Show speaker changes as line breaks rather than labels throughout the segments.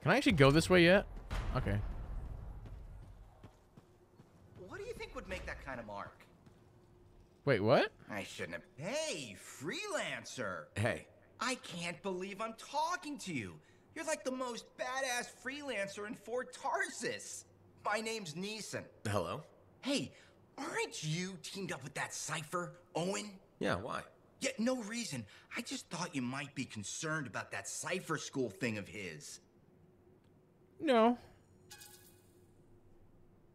Can I actually go this way yet? Okay.
What do you think would make that kind of mark?
Wait, what?
I shouldn't have. Hey, freelancer.
Hey.
I can't believe I'm talking to you. You're like the most badass freelancer in Fort Tarsis. My name's Neeson.
Hello?
Hey, aren't you teamed up with that cipher, Owen?
Yeah, why?
Yeah, no reason. I just thought you might be concerned about that cipher school thing of his.
No.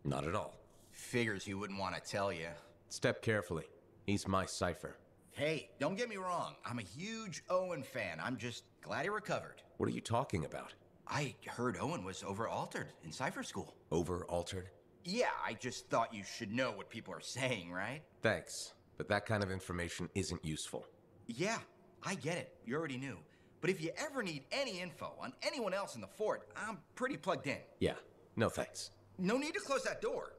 Not at all.
Figures he wouldn't want to tell you.
Step carefully. He's my cipher.
Hey, don't get me wrong. I'm a huge Owen fan. I'm just glad he recovered.
What are you talking about?
I heard Owen was over-altered in cipher school.
Over-altered?
Yeah, I just thought you should know what people are saying, right?
Thanks, but that kind of information isn't useful.
Yeah, I get it. You already knew. But if you ever need any info on anyone else in the fort, I'm pretty plugged in.
Yeah, no thanks.
No need to close that door.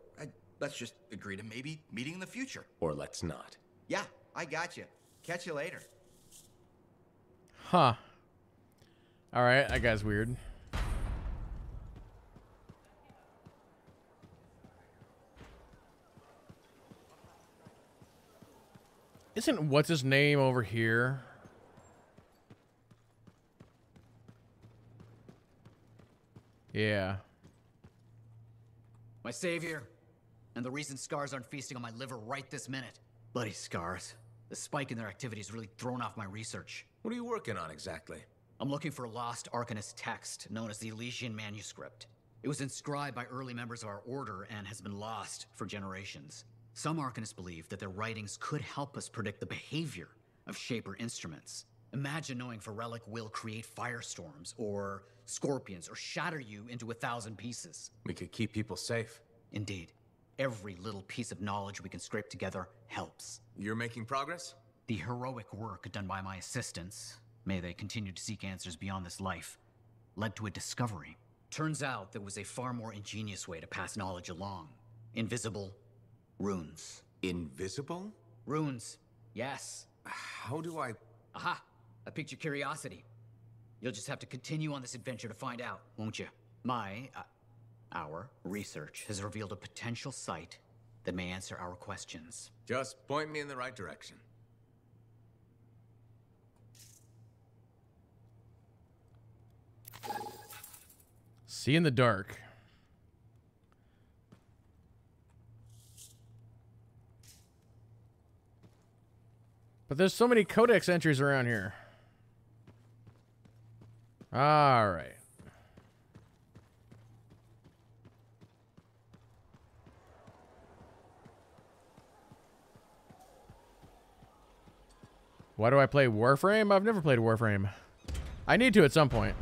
Let's just agree to maybe meeting in the future.
Or let's not.
Yeah, I got you. Catch you later.
Huh. Alright, that guy's weird. Isn't what's his name over here? Yeah.
My savior. And the reason scars aren't feasting on my liver right this minute. Bloody scars. The spike in their activity has really thrown off my research.
What are you working on exactly?
I'm looking for a lost Arcanist text known as the Elysian Manuscript. It was inscribed by early members of our order and has been lost for generations. Some Arcanists believe that their writings could help us predict the behavior of Shaper instruments. Imagine knowing if a relic will create firestorms, or scorpions, or shatter you into 1,000 pieces.
We could keep people safe.
Indeed. Every little piece of knowledge we can scrape together helps.
You're making progress?
The heroic work done by my assistants, may they continue to seek answers beyond this life, led to a discovery. Turns out there was a far more ingenious way to pass knowledge along. Invisible runes.
Invisible?
Runes, yes.
How do I...
Aha! I piqued your curiosity. You'll just have to continue on this adventure to find out, won't you? Our research has revealed a potential site that may answer our questions.
Just point me in the right direction.
See in the dark. But there's so many codex entries around here. All right. Why do I play Warframe? I've never played Warframe. I need to at some point.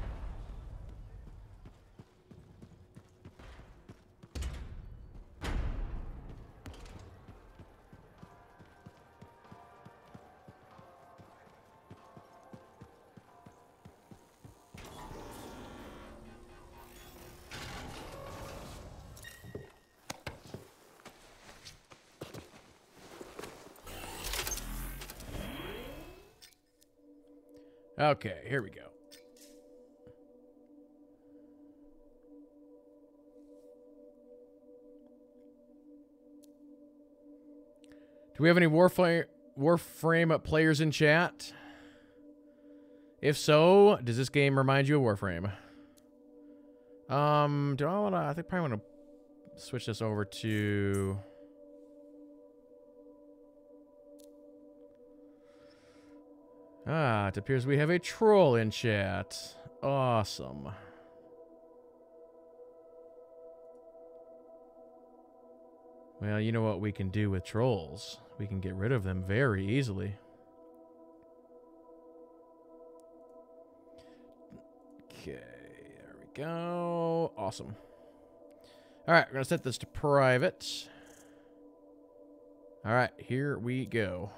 Okay, here we go. Do we have any Warframe players in chat? If so, does this game remind you of Warframe? Do I want to... I think probably want to switch this over to... Ah, it appears we have a troll in chat. Awesome. Well, you know what we can do with trolls? We can get rid of them very easily. Okay, there we go. Awesome. All right, we're going to set this to private. All right, here we go.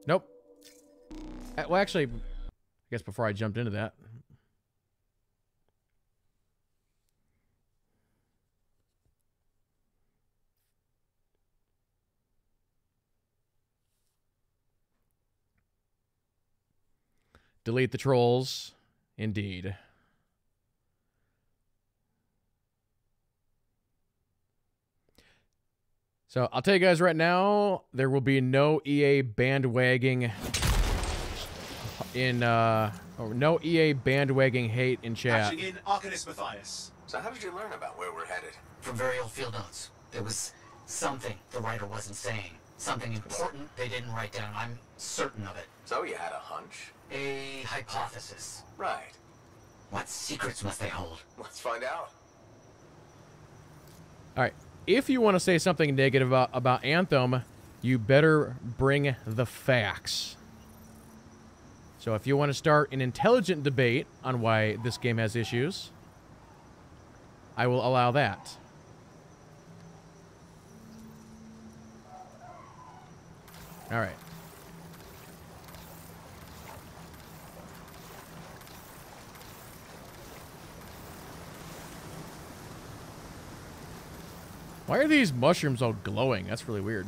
Nope. Well, actually, I guess before I jumped into that. Delete the trolls Indeed. So I'll tell you guys right now, there will be no EA bandwagging in or no EA bandwagging hate in chat.
Patching in Arcanist Matthias.
So how did you learn about where we're headed?
From very old field notes. There was something the writer wasn't saying. Something important they didn't write down. I'm certain of it.
So you had a hunch?
A hypothesis.
Right.
What secrets must they hold?
Let's find out.
All right. If you want to say something negative about Anthem, you better bring the facts. So if you want to start an intelligent debate on why this game has issues, I will allow that. All right. Why are these mushrooms all glowing? That's really weird.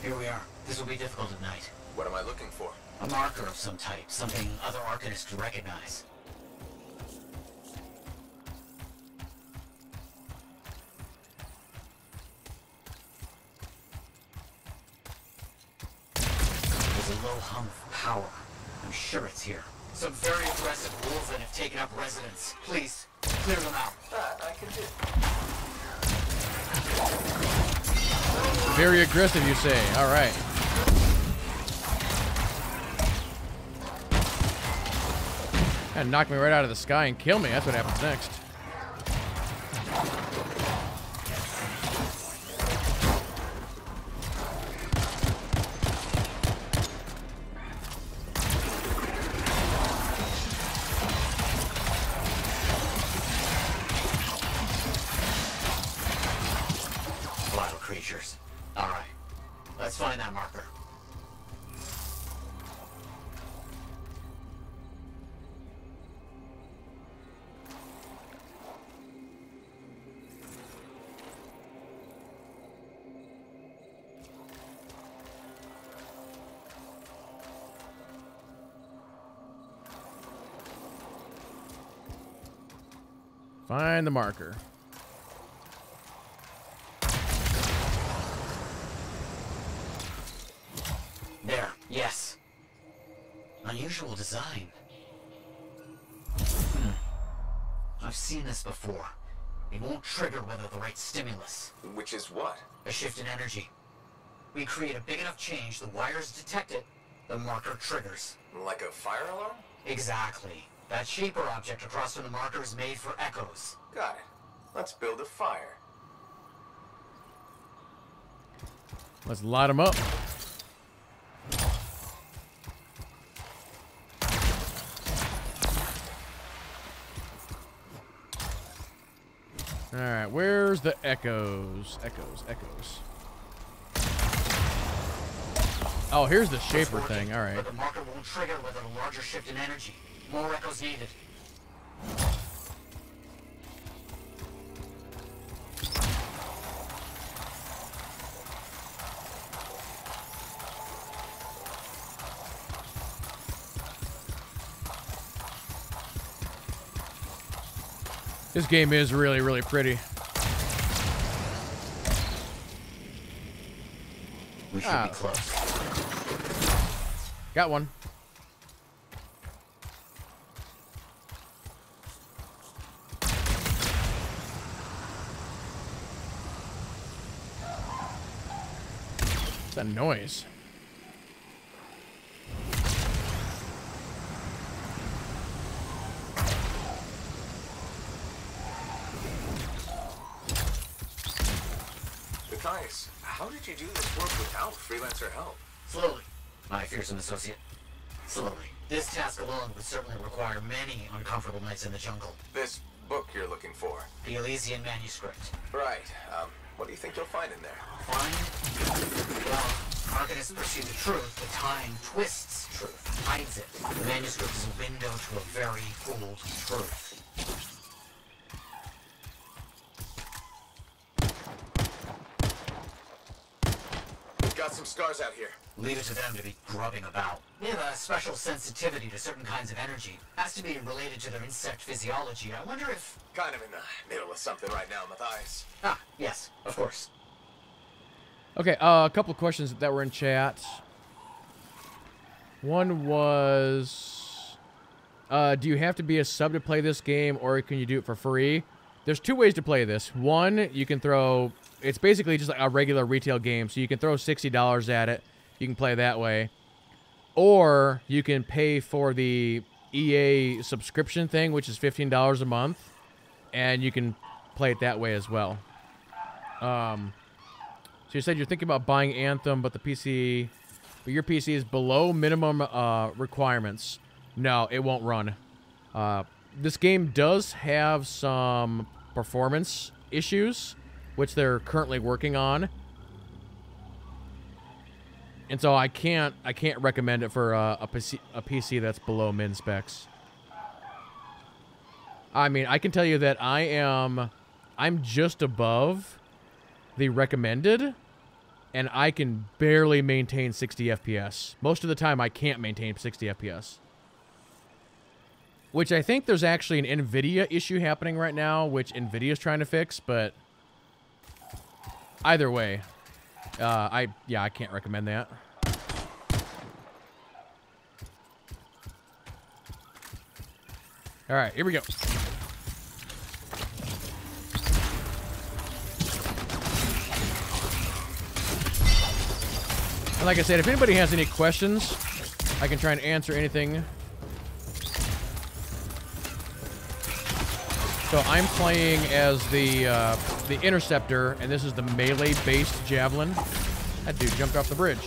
Here we are. This will be difficult at night.
What am I looking for?
A marker of some type. Something other Arcanists would recognize. There's a low hum of power. I'm sure it's here. Some very aggressive wolves that have taken up residence. Please, clear them out.
That I can do.
Very aggressive, you say. All right. And knock me right out of the sky and kill me. That's what happens next.
Vital creatures. All right. Let's find that marker.
Find the marker.
There. Yes. Unusual design. I've seen this before. It won't trigger without the right stimulus.
Which is what?
A shift in energy. We create a big enough change, the wires detect it, the marker triggers.
Like a fire alarm?
Exactly. That shape or object across from the marker is made for echoes.
Got it. Let's build a fire.
Let's light them up. All right, where's the echoes? Echoes. Oh, here's the shaper thing. All right.
But the marker won't trigger without a larger shift in energy. More echoes needed.
This game is really, really pretty.
We should be close.
Got one. What's that noise?
Matthias, how did you do this work without freelancer help?
Slowly. My fearsome associate. Absolutely. This task alone would certainly require many uncomfortable nights in the jungle.
This book you're looking for.
The Elysian manuscript.
Right. What do you think you'll find in there?
Fine. Well, Arcanists pursue the truth, but time twists truth, hides it. The manuscript is a window to a very old truth.
We've got some scars out here.
Leave it to them to be grubbing about. They have a special sensitivity to certain kinds of energy. Has to be related to their insect physiology. I wonder if...
Kind of in the middle of something right now, Matthias.
Ah, yes, of course.
Okay, a couple of questions that were in chat. One was, do you have to be a sub to play this game, or can you do it for free? There's two ways to play this. One, you can throw... It's basically just like a regular retail game, so you can throw $60 at it. You can play that way. Or you can pay for the EA subscription thing, which is $15 a month, and you can play it that way as well. So you said you're thinking about buying Anthem, but your PC is below minimum requirements. No, it won't run. This game does have some performance issues, which they're currently working on. And so I can't recommend it for a PC that's below min specs. I mean, I can tell you that I'm just above the recommended, and I can barely maintain 60 FPS. Most of the time, I can't maintain 60 FPS. Which I think there's actually an NVIDIA issue happening right now, which NVIDIA's trying to fix, but either way, I can't recommend that. All right, here we go. And like I said, if anybody has any questions, I can try and answer anything. So I'm playing as the Interceptor, and this is the melee-based javelin. That dude jumped off the bridge.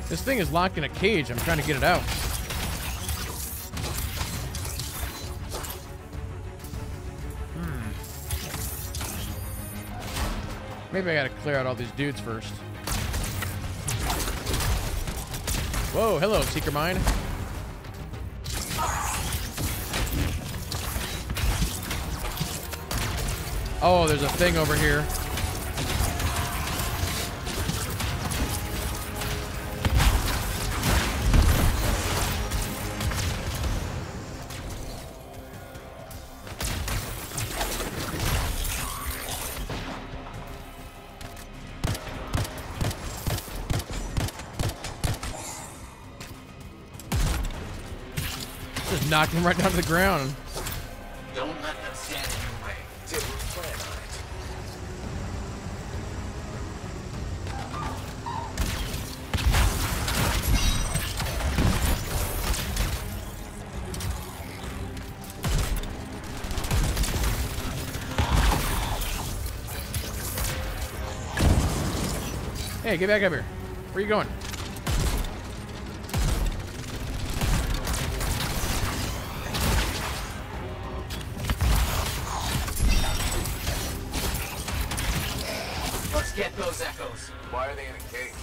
This thing is locked in a cage. I'm trying to get it out. Maybe I gotta clear out all these dudes first. Whoa, hello, Seeker Mine. Oh, there's a thing over here. Just knocked him right down to the ground.
Don't let them stand in your way.
Didn't plan on it.
Hey, get back up here. Where are you going?
Let's get those echoes.
Why are they in a cage?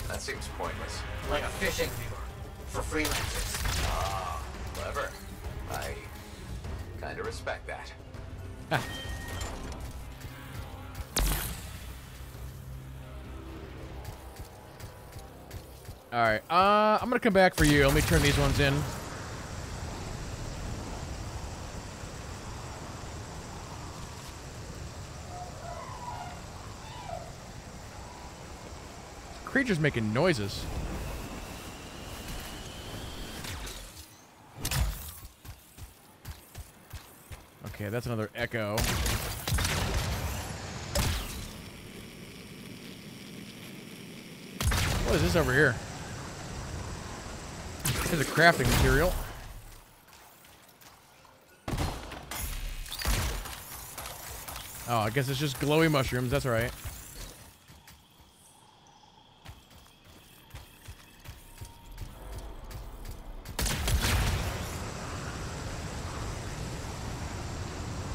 That seems pointless.
Like a fishing lure. For freelancers.
Ah, clever. I kind of respect that.
Alright, I'm gonna come back for you. Let me turn these ones in. Creature's making noises. Okay, that's another echo. What is this over here? There's a crafting material. Oh, I guess it's just glowy mushrooms. That's right.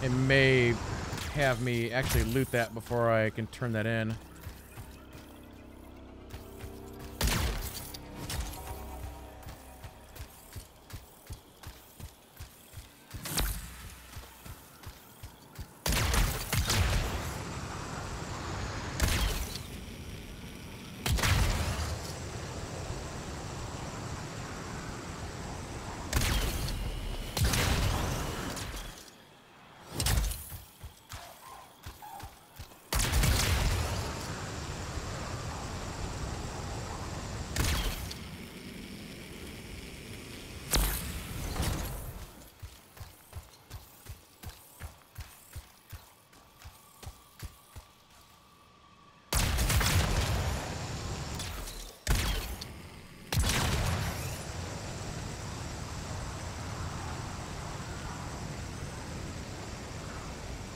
It may have me actually loot that before I can turn that in.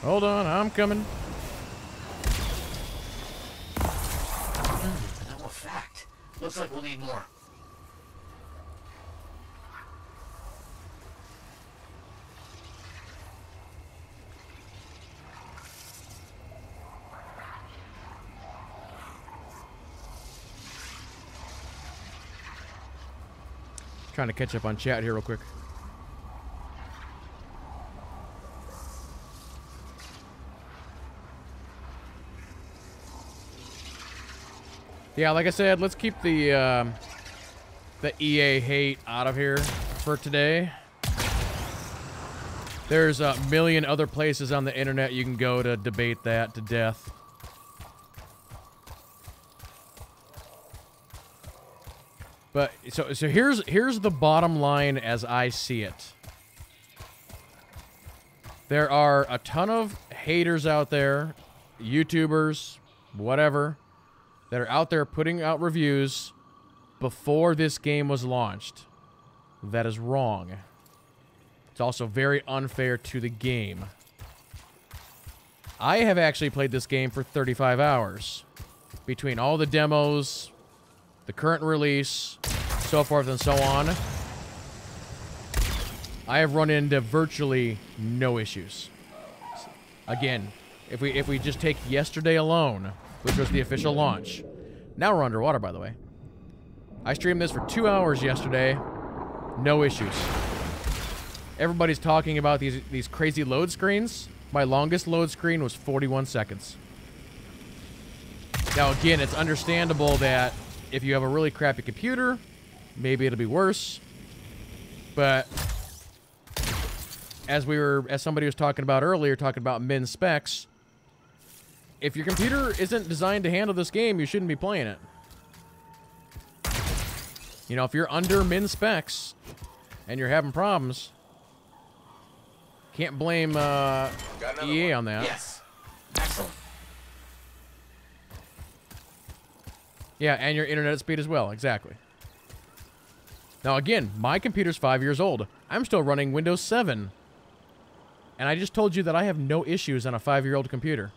Hold on, I'm coming.
No effect. Looks like we'll need more.
Trying to catch up on chat here real quick. Yeah, like I said, let's keep the EA hate out of here for today. There's a million other places on the internet you can go to debate that to death. But so here's the bottom line as I see it. There are a ton of haters out there, YouTubers, whatever, that are out there putting out reviews before this game was launched. That is wrong. It's also very unfair to the game. I have actually played this game for 35 hours. Between all the demos, the current release, so forth and so on, I have run into virtually no issues. Again, if we just take yesterday alone, which was the official launch. Now we're underwater, by the way. I streamed this for 2 hours yesterday. No issues. Everybody's talking about these crazy load screens. My longest load screen was 41 seconds. Now, again, it's understandable that if you have a really crappy computer, maybe it'll be worse. But as somebody was talking about earlier, talking about min specs, if your computer isn't designed to handle this game, you shouldn't be playing it. You know, if you're under min specs and you're having problems, can't blame EA on that.
Yes. Excellent.
Yeah, and your internet speed as well, exactly. Now again, my computer's 5 years old. I'm still running Windows 7. And I just told you that I have no issues on a 5-year-old computer.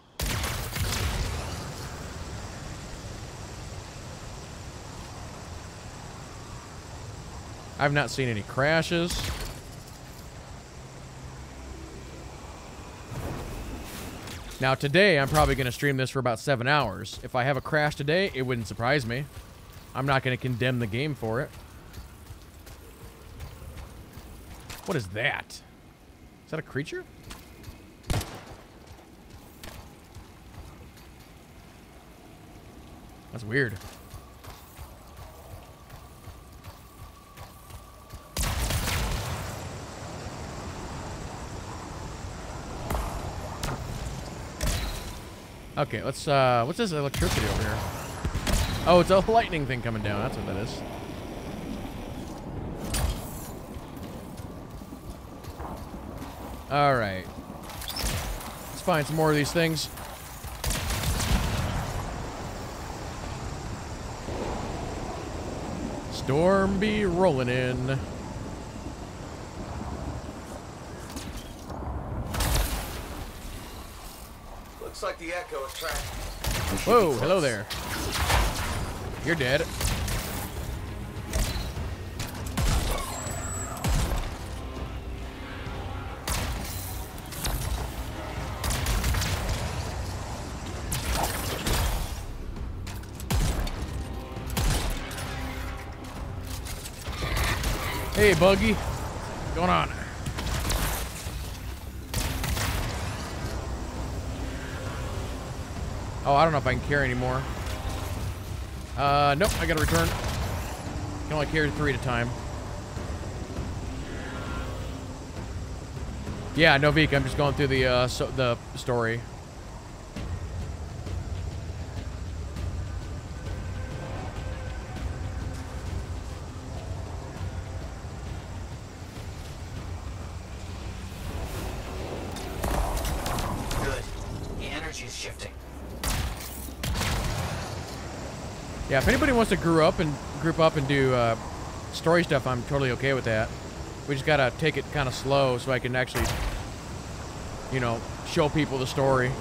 I've not seen any crashes. Now today, I'm probably going to stream this for about 7 hours. If I have a crash today, it wouldn't surprise me. I'm not going to condemn the game for it. What is that? Is that a creature? That's weird. Okay, let's, what's this electricity over here? Oh, it's a lightning thing coming down. That's what that is. Alright. find some more of these things. Storm be rolling in.
Looks like the echo is tracking.
Whoa, hello there. You're dead. Hey, Buggy. What's going on? Oh, I don't know if I can carry anymore. Nope, I gotta return. Can only carry 3 at a time. Yeah, no Vika, I'm just going through the story. Yeah, if anybody wants to group up and do story stuff, I'm totally okay with that. We just gotta take it kind of slow so I can actually, you know, show people the story.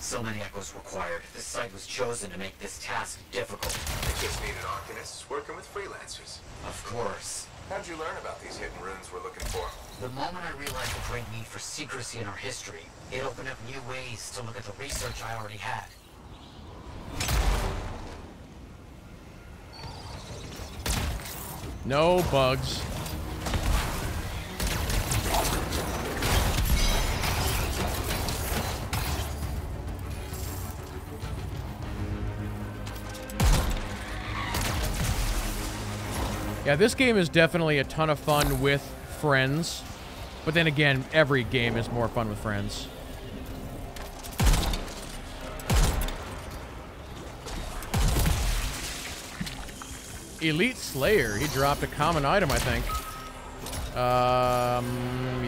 So many echoes required. This site was chosen to make this task difficult.
They just needed arcanists working with freelancers.
Of course.
How'd you learn about these hidden runes we're looking for?
The moment I realized the great need for secrecy in our history, it opened up new ways to look at the research I already had.
No bugs. Yeah, this game is definitely a ton of fun with friends. But then again, every game is more fun with friends. Elite Slayer. He dropped a common item, I think.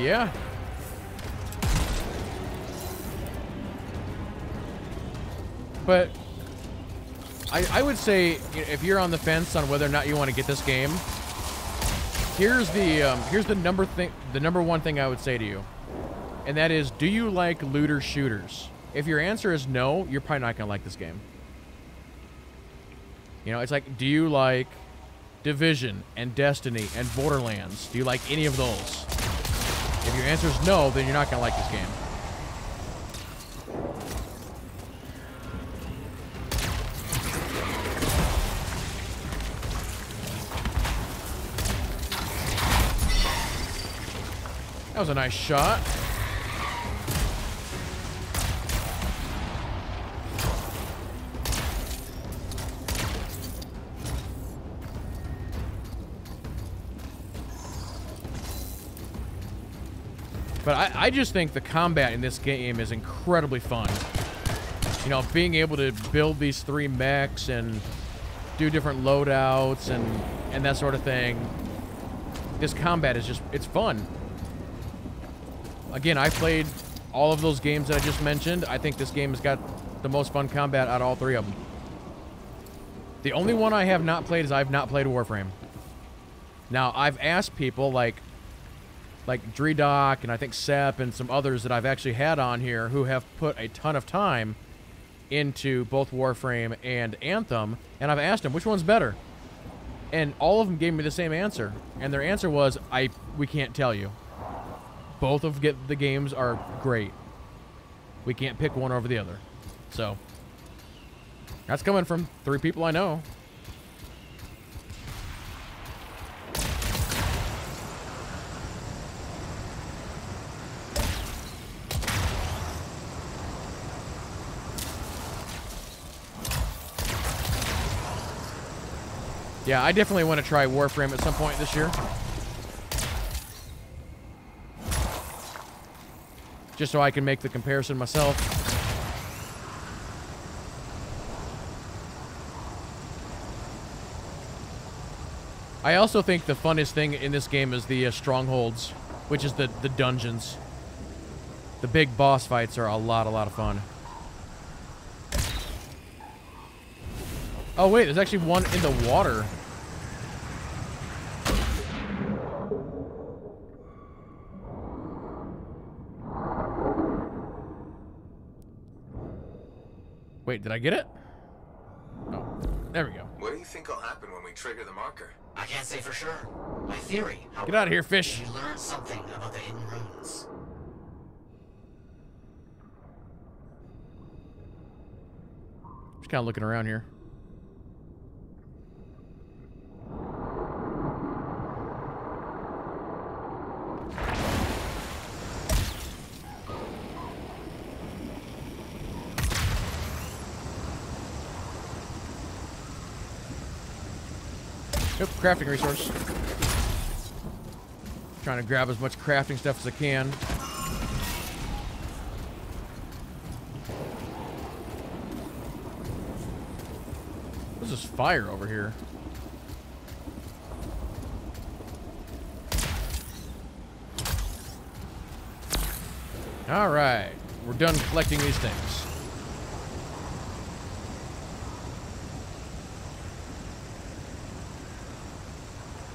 Yeah. But I would say, if you're on the fence on whether or not you want to get this game, here's the number one thing I would say to you, and that is, do you like looter shooters? If your answer is no, you're probably not gonna like this game. You know, it's like, do you like Division and Destiny and Borderlands? Do you like any of those? If your answer is no, then you're not gonna like this game. That was a nice shot. But I just think the combat in this game is incredibly fun. You know, being able to build these 3 mechs and do different loadouts and that sort of thing. This combat is just, it's fun. Again, I played all of those games that I just mentioned. I think this game has got the most fun combat out of all 3 of them. The only one I have not played is I've not played Warframe. Now, I've asked people like Dredoc and I think Sep and some others that I've actually had on here who have put a ton of time into both Warframe and Anthem, and I've asked them, which one's better? And all of them gave me the same answer. And their answer was, we can't tell you. Both of the games are great. We can't pick one over the other. So, that's coming from 3 people I know. Yeah, I definitely want to try Warframe at some point this year. Just so I can make the comparison myself. I also think the funnest thing in this game is the strongholds, which is the dungeons. The big boss fights are a lot of fun. Oh wait, there's actually one in the water. Wait, did I get it? Oh, there we go.
What do you think will happen when we trigger the marker?
I can't say for sure. My theory,
Get out of here, fish.
you learn something about the hidden runes.
Just kind of looking around here. Yep, crafting resource. Trying to grab as much crafting stuff as I can. What's this fire over here? All right, we're done collecting these things.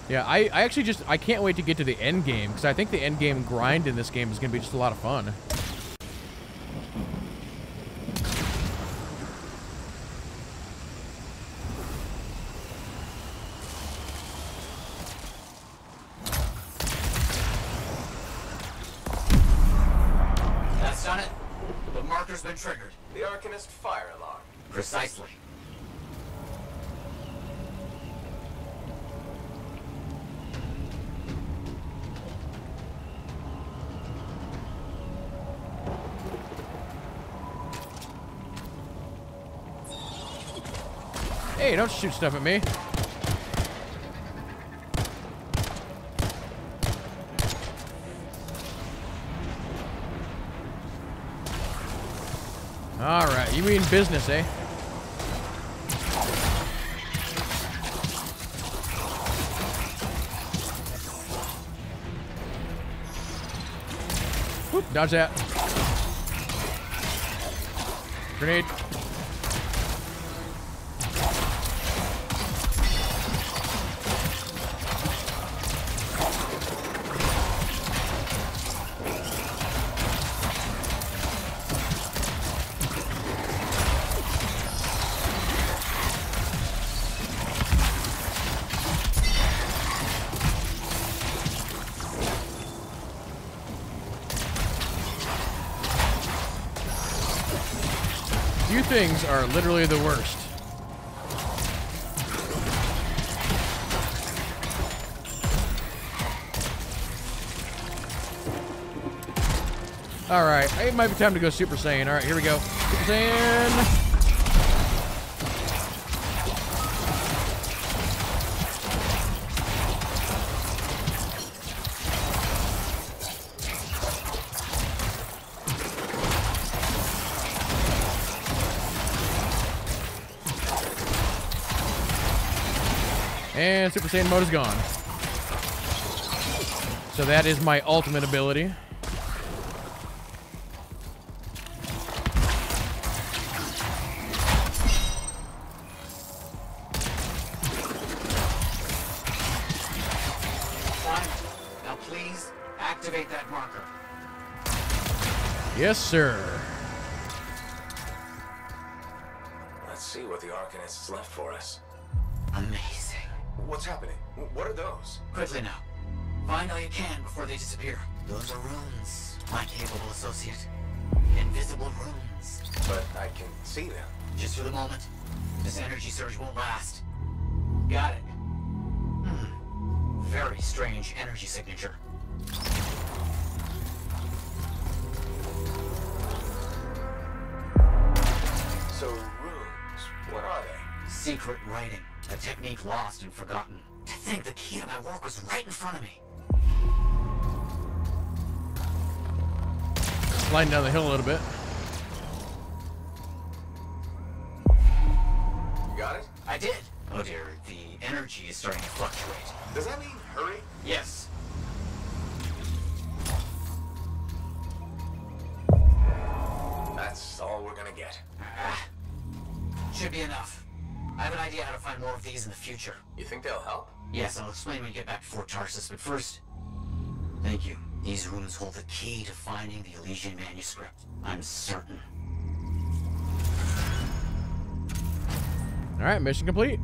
Yeah, I actually I can't wait to get to the end game, because I think the end game grind in this game is going to be just a lot of fun.
That's done it. The marker's been triggered.
The Arcanist fire alarm.
Precisely.
Hey, don't shoot stuff at me. All right, you mean business, eh? Whoop, dodge that. Grenade. You things are literally the worst. Alright, it might be time to go Super Saiyan. Alright, here we go. Super Saiyan! And Super Saiyan mode is gone. So that is my ultimate ability.
Fine. Now please activate that marker.
Yes, sir.
Let's see what the Arcanist's left for us.
Amazing.
What's happening? What are those?
Quickly now. Find all you can before they disappear. Those are runes, my capable associate. Invisible runes.
But I can see them.
Just for the moment. This energy surge won't last. Got it. Very strange energy signature.
So runes, what are they?
Secret writing. A technique lost and forgotten. To think the key to my work was right in front of me.
Sliding down the hill a little bit.
You got it?
I did. Oh dear, the energy is starting to fluctuate.
Does that mean hurry?
Yes.
That's all we're gonna get.
Should be enough. I have an idea how to find more of these in the future.
You think they'll help?
Yes, I'll explain when we get back to Fort Tarsus, but first... Thank you. These runes hold the key to finding the Elysian manuscript. I'm certain.
All right, mission complete.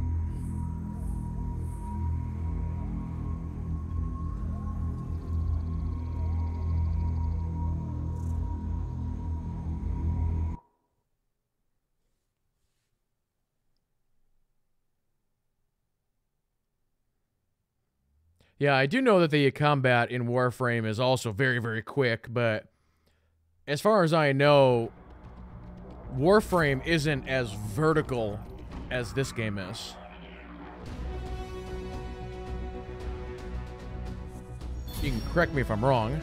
Yeah, I do know that the combat in Warframe is also very, very quick, but as far as I know, Warframe isn't as vertical as this game is. You can correct me if I'm wrong.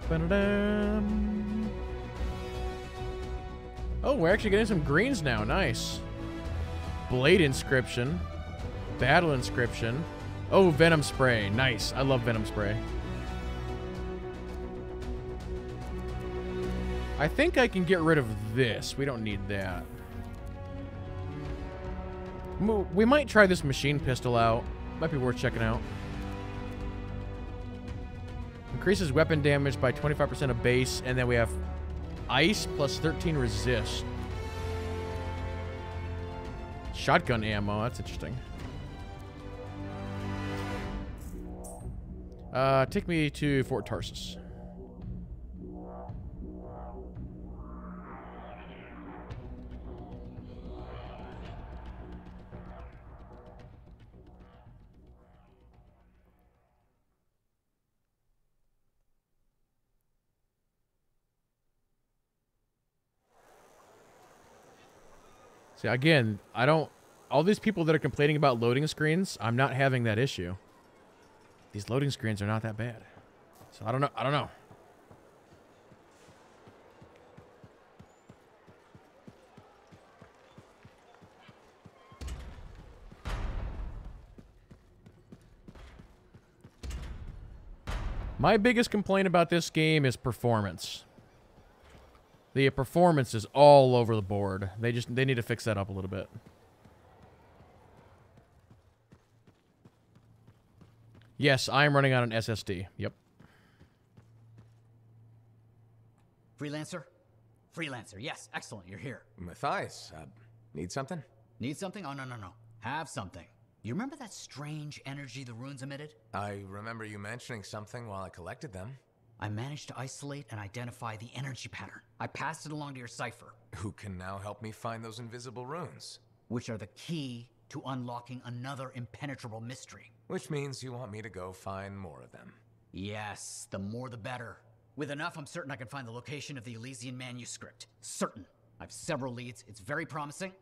Ba-da-dum. Oh, we're actually getting some greens now. Nice. Blade inscription. Battle inscription. Oh, venom spray. Nice. I love venom spray. I think I can get rid of this. We don't need that. We might try this machine pistol out. Might be worth checking out. Increases weapon damage by 25% of base, and then we have ice plus 13 resist. Shotgun ammo, that's interesting. Take me to Fort Tarsus. See, again, I don't... All these people that are complaining about loading screens, I'm not having that issue. These loading screens are not that bad. So I don't know. I don't know. My biggest complaint about this game is performance. The performance is all over the board. They need to fix that up a little bit. Yes, I am running on an SSD. Yep.
Freelancer? Freelancer, yes, excellent, you're here.
Matthias, need something?
Need something? Oh, no. Have something. You remember that strange energy the runes emitted?
I remember you mentioning something while I collected them.
I managed to isolate and identify the energy pattern. I passed it along to your cipher.
Who can now help me find those invisible runes?
Which are the key to unlocking another impenetrable mystery.
Which means you want me to go find more of them.
Yes, the more the better. With enough, I'm certain I can find the location of the Elysian manuscript. Certain. I have several leads. It's very promising.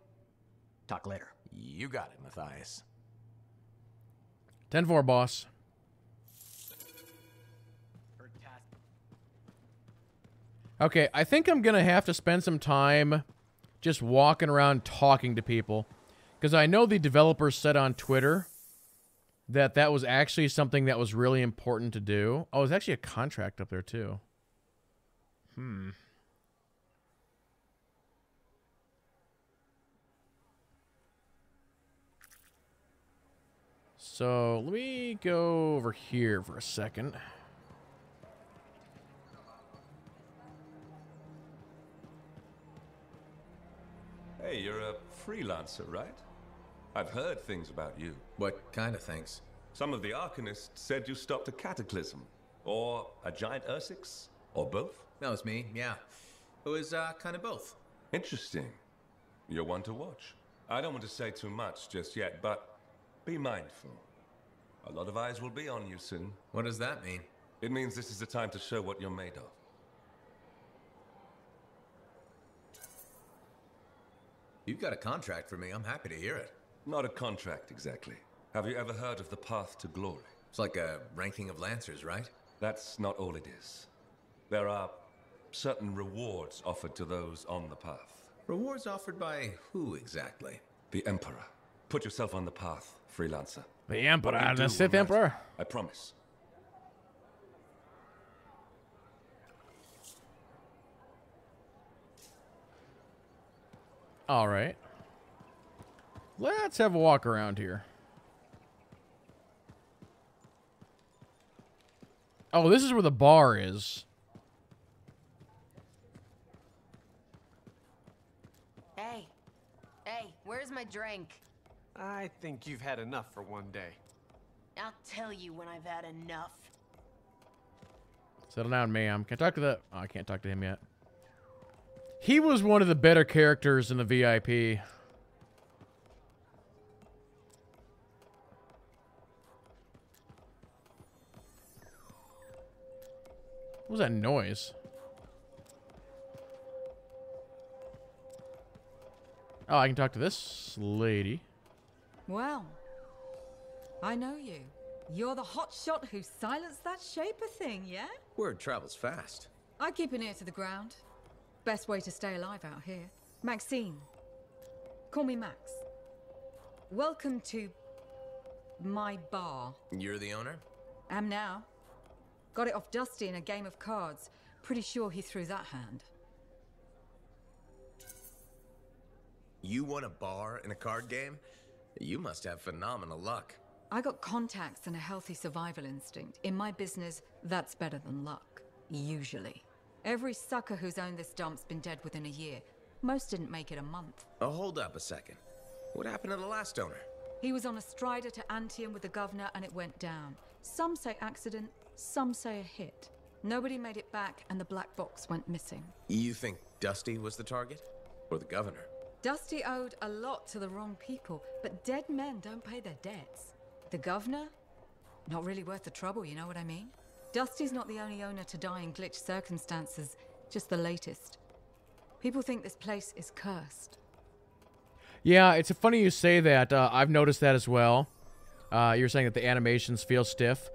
Talk later.
You got it, Matthias.
10-4, boss. Okay, I think I'm going to have to spend some time just walking around talking to people. Because I know the developers said on Twitter that that was actually something that was really important to do. Oh, there's actually a contract up there, too. So, let me go over here for a second.
Hey, you're a freelancer, right? I've heard things about you.
What kind of things?
Some of the Arcanists said you stopped a cataclysm. Or a giant Ursix. Or both.
That was me, yeah. It was, kind of both.
Interesting. You're one to watch. I don't want to say too much just yet, but be mindful. A lot of eyes will be on you soon.
What does that mean?
It means this is the time to show what you're made of.
You've got a contract for me. I'm happy to hear it.
Not a contract, exactly. Have you ever heard of the path to glory?
It's like a ranking of Lancers, right?
That's not all it is. There are certain rewards offered to those on the path.
Rewards offered by who exactly?
The Emperor. Put yourself on the path, freelancer.
The Emperor,
What you
the
do
Sith
will
Emperor.
matter, I promise.
All right. Let's have a walk around here. Oh, this is where the bar is.
Hey. Hey, where's my drink?
I think you've had enough for one day.
I'll tell you when I've had enough.
Settle down, ma'am. Can I talk to the... Oh, I can't talk to him yet. He was one of the better characters in the VIP. What was that noise? Oh, I can talk to this lady.
Well, I know you. You're the hotshot who silenced that shaper thing, yeah?
Word travels fast.
I keep an ear to the ground. Best way to stay alive out here. Maxine. Call me Max. Welcome to my bar.
You're the owner?
Am now. Got it off Dusty in a game of cards. Pretty sure he threw that hand.
You won a bar in a card game? You must have phenomenal luck.
I got contacts and a healthy survival instinct. In my business, that's better than luck. Usually. Every sucker who's owned this dump's been dead within a year. Most didn't make it a month.
Oh, hold up a second. What happened to the last owner?
He was on a strider to Anthem with the governor and it went down. Some say accident, some say a hit. Nobody made it back and the black box went missing.
You think Dusty was the target? Or the governor?
Dusty owed a lot to the wrong people, but dead men don't pay their debts. The governor? Not really worth the trouble, you know what I mean? Dusty's not the only owner to die in glitched circumstances, just the latest. People think this place is cursed.
Yeah, it's funny you say that. I've noticed that as well. You're saying that the animations feel stiff.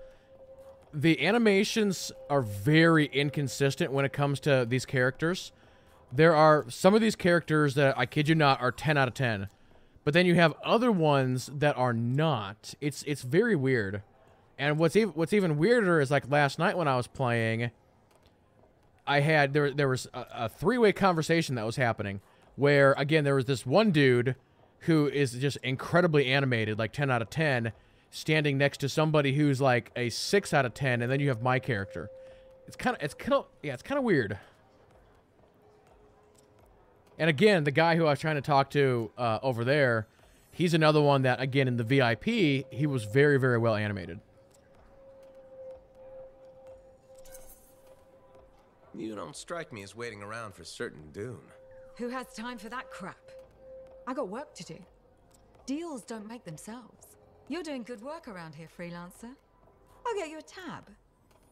The animations are very inconsistent when it comes to these characters. There are some of these characters that, I kid you not, are 10 out of 10. But then you have other ones that are not. It's very weird. And what's even weirder is, like, last night when I was playing, I had there was a three-way conversation that was happening where, again, there was this one dude who is just incredibly animated, like 10 out of 10, standing next to somebody who's like a 6 out of 10, and then you have my character. It's kind of weird. And again, the guy who I was trying to talk to over there, he's another one that, again, in the VIP, he was very, very well animated.
You don't strike me as waiting around for certain doom.
Who has time for that crap? I got work to do. Deals don't make themselves. You're doing good work around here, freelancer. I'll get you a tab.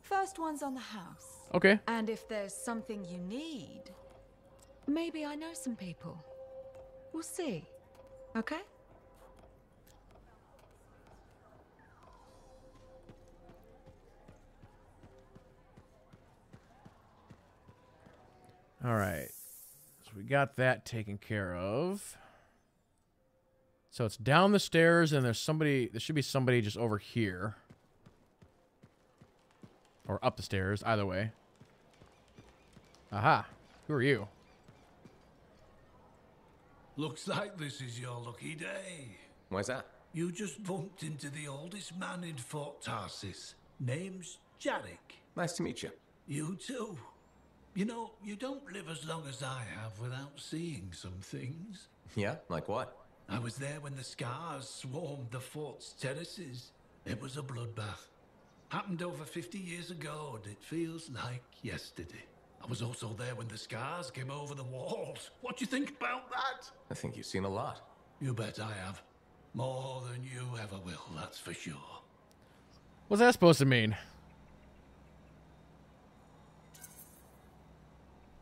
First one's on the house.
Okay.
And if there's something you need, maybe I know some people. We'll see. Okay?
All right. So we got that taken care of. So it's down the stairs, and there should be somebody just over here. Or up the stairs, either way. Aha. Who are you?
Looks like this is your lucky day.
Why's that?
You just bumped into the oldest man in Fort Tarsis. Name's Jarek.
Nice to meet you.
You too. You know, you don't live as long as I have without seeing some things.
Yeah? Like what?
I was there when the scars swarmed the fort's terraces. It was a bloodbath. Happened over 50 years ago, and it feels like yesterday. I was also there when the scars came over the walls. What do you think about that?
I think you've seen a lot.
You bet I have. More than you ever will, that's for sure.
What's that supposed to mean?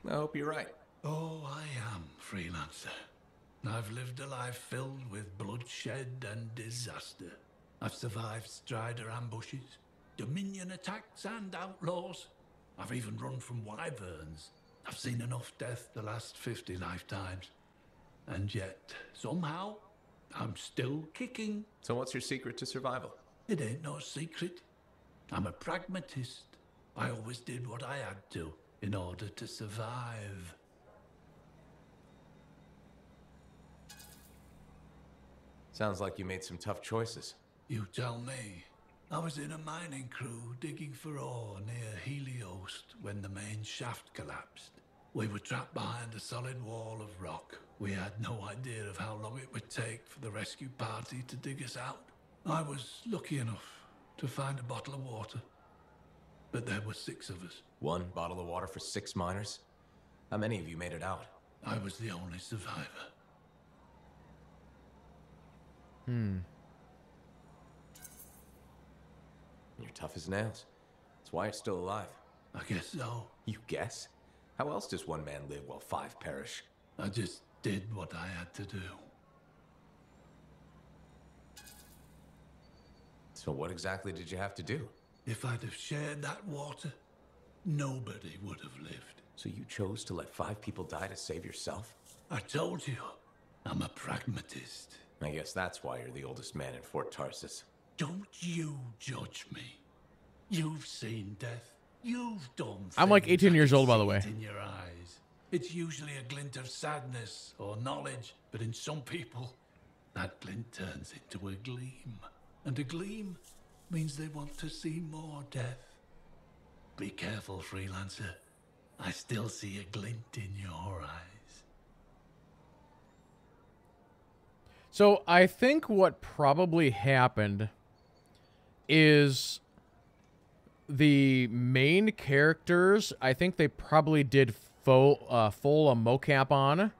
I hope you're right.
Oh, I am, freelancer. I've lived a life filled with bloodshed and disaster. I've survived Strider ambushes, Dominion attacks and outlaws. I've even run from wyverns. I've seen enough death the last 50 lifetimes. And yet, somehow, I'm still kicking.
So what's your secret to survival?
It ain't no secret. I'm a pragmatist. I always did what I had to in order to survive.
Sounds like you made some tough choices.
You tell me. I was in a mining crew digging for ore near Helios when the main shaft collapsed. We were trapped behind a solid wall of rock. We had no idea of how long it would take for the rescue party to dig us out. I was lucky enough to find a bottle of water. But there were 6 of us.
1 bottle of water for 6 miners? How many of you made it out?
I was the only survivor.
You're tough as nails. That's why you're still alive.
I guess so.
You guess? How else does one man live while 5 perish?
I just did what I had to do.
So what exactly did you have to do?
If I'd have shared that water, nobody would have lived.
So you chose to let 5 people die to save yourself?
I told you, I'm a pragmatist.
I guess that's why you're the oldest man in Fort Tarsus.
Don't you judge me. You've seen death. You've done
I'm like
things
18 years
I
old, by the
see
way.
it in your eyes. It's usually a glint of sadness or knowledge, but in some people, that glint turns into a gleam. And a gleam means they want to see more death. Be careful, freelancer. I still see a glint in your eyes.
So I think what probably happened is the main characters, I think they probably did full mocap on,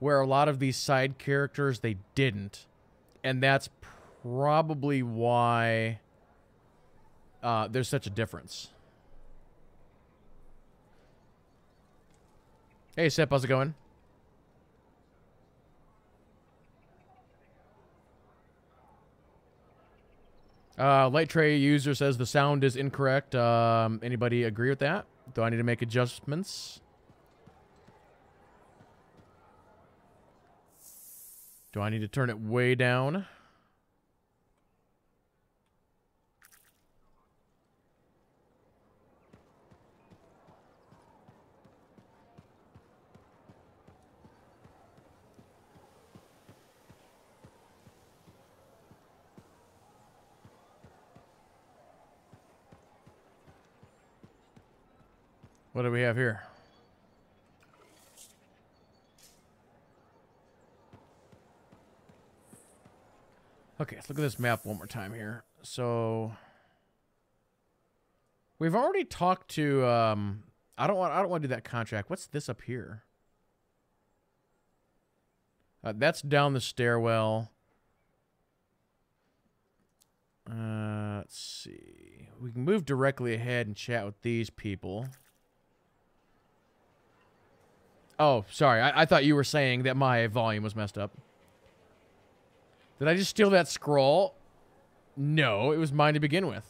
where a lot of these side characters, they didn't. And that's probably why there's such a difference. Hey, Sip, how's it going? Light tray user says the sound is incorrect. Anybody agree with that? Do I need to make adjustments? Do I need to turn it way down? What do we have here? Okay, let's look at this map one more time here. So we've already talked to I don't want to do that contract. What's this up here? That's down the stairwell. Let's see. We can move directly ahead and chat with these people. Oh, sorry. I thought you were saying that my volume was messed up. Did I just steal that scroll? No, it was mine to begin with.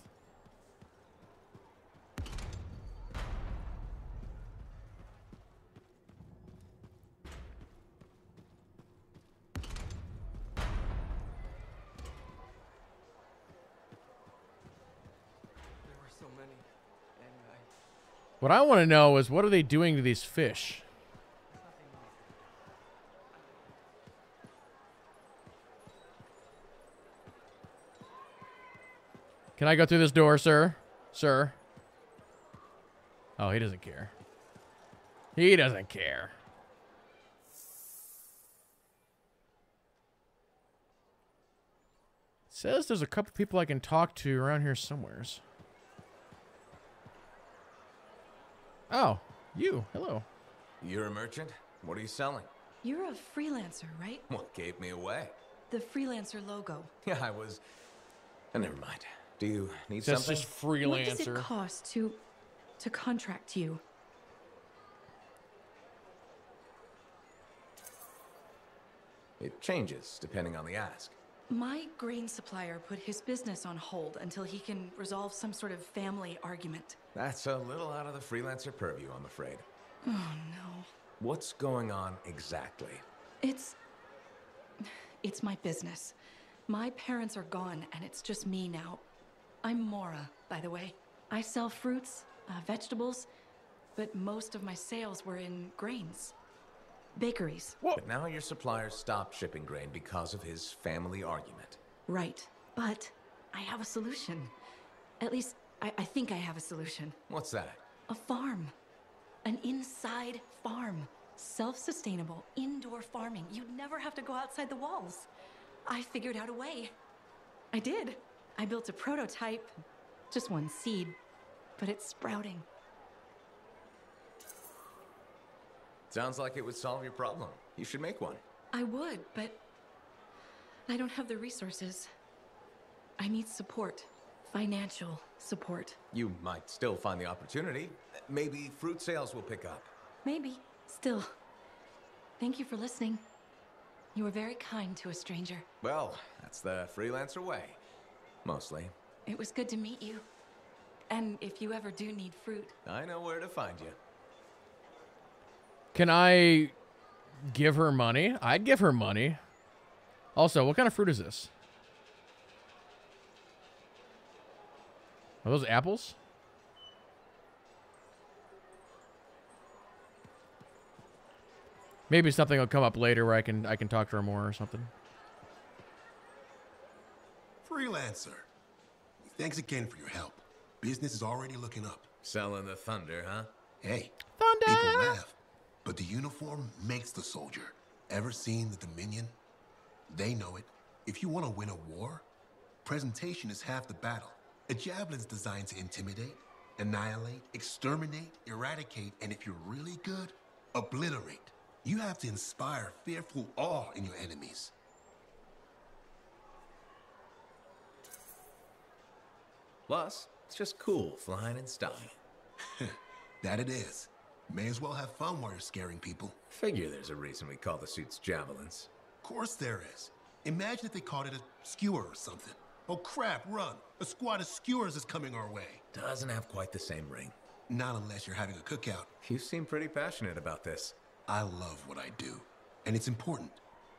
There were so many, and
What I want to know is, what are they doing to these fish? Can I go through this door, sir? Sir? Oh, he doesn't care. He doesn't care. Says there's a couple people I can talk to around here somewheres. Oh, you. Hello.
You're a merchant? What are you selling?
You're a freelancer, right?
What gave me away?
The freelancer logo.
Yeah, I was... never mind. Do you need
That's
something?
just freelancer.
What does it cost to contract you?
It changes depending on the ask.
My grain supplier put his business on hold until he can resolve some sort of family argument.
That's a little out of the freelancer purview, I'm afraid.
Oh, no.
What's going on exactly?
It's my business. My parents are gone, and it's just me now. I'm Mora, by the way. I sell fruits, vegetables, but most of my sales were in grains. Bakeries.
But now your supplier stopped shipping grain because of his family argument.
Right. But I have a solution. At least, I think I have a solution.
What's that?
A farm. An inside farm. Self-sustainable, indoor farming. You'd never have to go outside the walls. I figured out a way. I did. I built a prototype. Just one seed. But it's sprouting.
Sounds like it would solve your problem. You should make one.
I would, but I don't have the resources. I need support. Financial support.
You might still find the opportunity. Maybe fruit sales will pick up.
Maybe. Still. Thank you for listening. You were very kind to a stranger.
Well, that's the freelancer way. Mostly.
It was good to meet you. And if you ever do need fruit...
I know where to find you.
Can I give her money? I'd give her money. Also, what kind of fruit is this? Are those apples? Maybe something will come up later where I can talk to her more or something.
Freelancer. Thanks again for your help. Business is already looking up.
Selling the thunder, huh?
Hey,
thunder!
People laugh, but the uniform makes the soldier. Ever seen the Dominion? They know it. If you want to win a war, presentation is half the battle. A javelin's designed to intimidate, annihilate, exterminate, eradicate, and if you're really good, obliterate. You have to inspire fearful awe in your enemies.
Plus, it's just cool flying in style.
That it is. May as well have fun while you're scaring people.
Figure there's a reason we call the suits javelins.
Of course there is. Imagine if they called it a skewer or something. Oh crap, run. A squad of skewers is coming our way.
Doesn't have quite the same ring.
Not unless you're having a cookout.
You seem pretty passionate about this.
I love what I do. And it's important.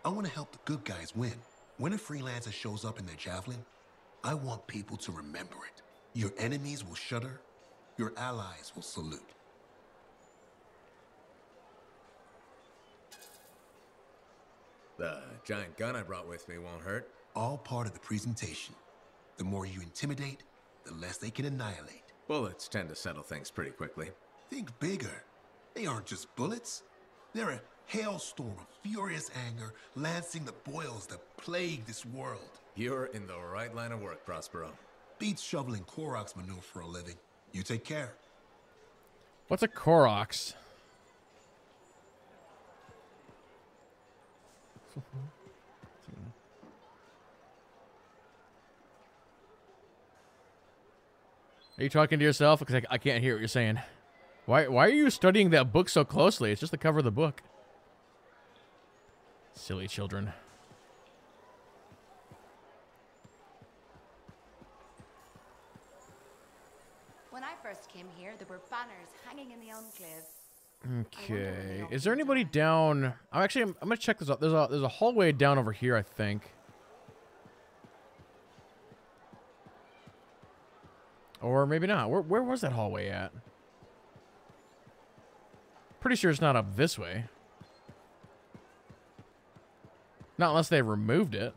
I want to help the good guys win. When a freelancer shows up in their javelin, I want people to remember it. Your enemies will shudder. Your allies will salute.
The giant gun I brought with me won't hurt.
All part of the presentation. The more you intimidate, the less they can annihilate.
Bullets tend to settle things pretty quickly.
Think bigger. They aren't just bullets. They're a hailstorm of furious anger lancing the boils that plague this world.
You're in the right line of work, Prospero.
Beats shoveling Koroks manure for a living. You take care.
What's a Koroks? Are you talking to yourself? Because I can't hear what you're saying. Why are you studying that book so closely? It's just the cover of the book. Silly children.
When I first came here, there were banners hanging in the enclave.
Okay. Is there anybody down? I'm gonna check this out. There's a hallway down over here, I think. Or maybe not. Where was that hallway at? Pretty sure it's not up this way. Not unless they removed it.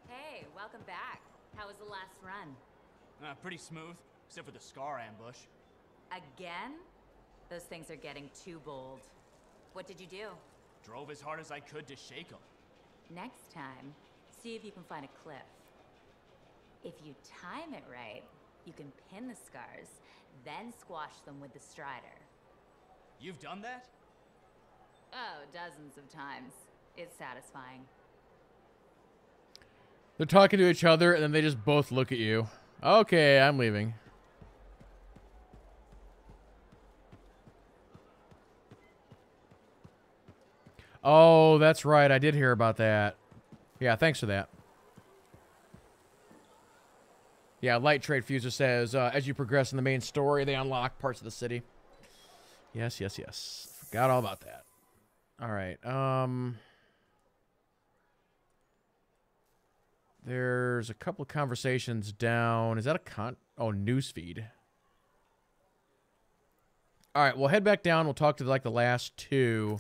Hey, welcome back. How was the last run?
Pretty smooth, except for the Scar ambush.
Again? Those things are getting too bold. What did you do?
Drove as hard as I could to shake them.
Next time, see if you can find a cliff. If you time it right, you can pin the scars, then squash them with the strider.
You've done that?
Oh, dozens of times. It's satisfying.
They're talking to each other, and then they just both look at you. Okay, I'm leaving. Oh, that's right. I did hear about that. Yeah, thanks for that. Yeah, Light Trade Fuser says, as you progress in the main story, they unlock parts of the city. Yes, yes, yes. Forgot all about that. All right. There's a couple of conversations down. Is that a newsfeed? All right, we'll head back down. We'll talk to like the last two,